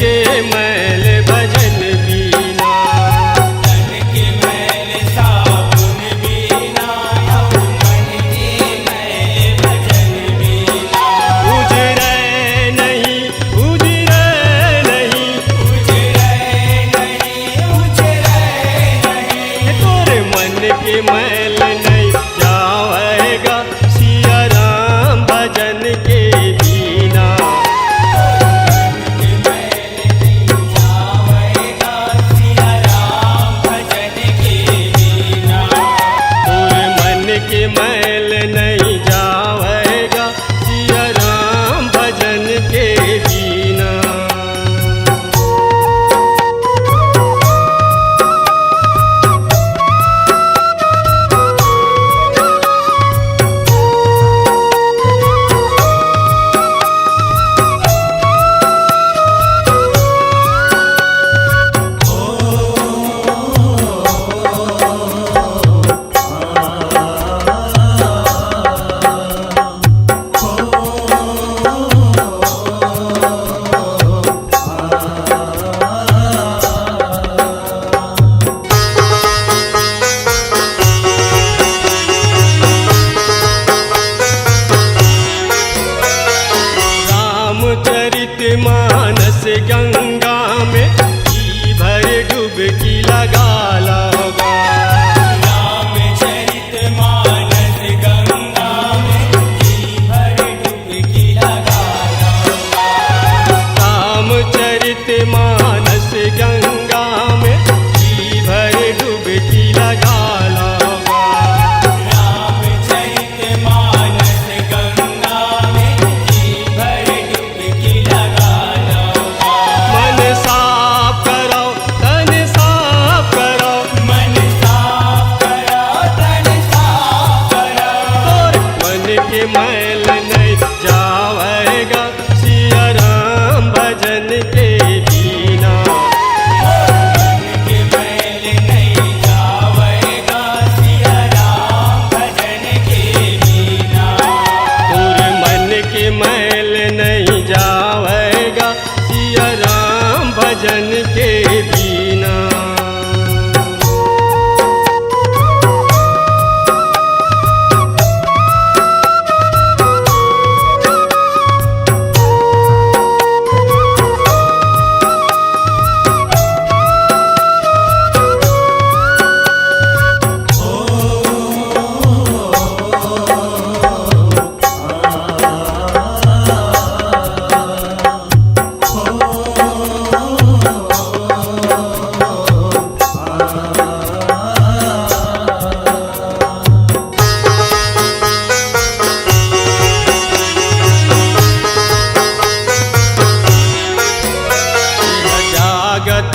के मैल भजन बीना, तन के मैल साबुन बीना, मन के मैल भजन बीना। उजरे नहीं, उजरे नहीं, उजरे नहीं, उजरे नहीं, तोरे मन के मैल नहीं जावेगा सिया राम भजन के बीना। के मैल नहीं जावेगा सिया राम भजन के बीना। तोरे मन के मैल नहीं जावेगा सिया राम भजन के बीना। रामचरितमानस गंगा में जी भर डुबकी लगा लोगा। रामचरितमानस गंगा में जी भर डुबकी लगा लोगा। रामचरितमानस गंगा में जी भर डुबकी लगा लोगा। रामचरितमानस गंगा में जी भर डुबकी लगा लोगा। मन साफ करो तन साफ करो, मन साफ करो, तन साफ करो। और मन के मैल नहीं जावेगा सिया राम भजन के बीना। मन के मैल नहीं जावेगा सिया राम भजन के बीना। और मन के मैल नहीं जावेगा सिया राम भजन के बीना। जागत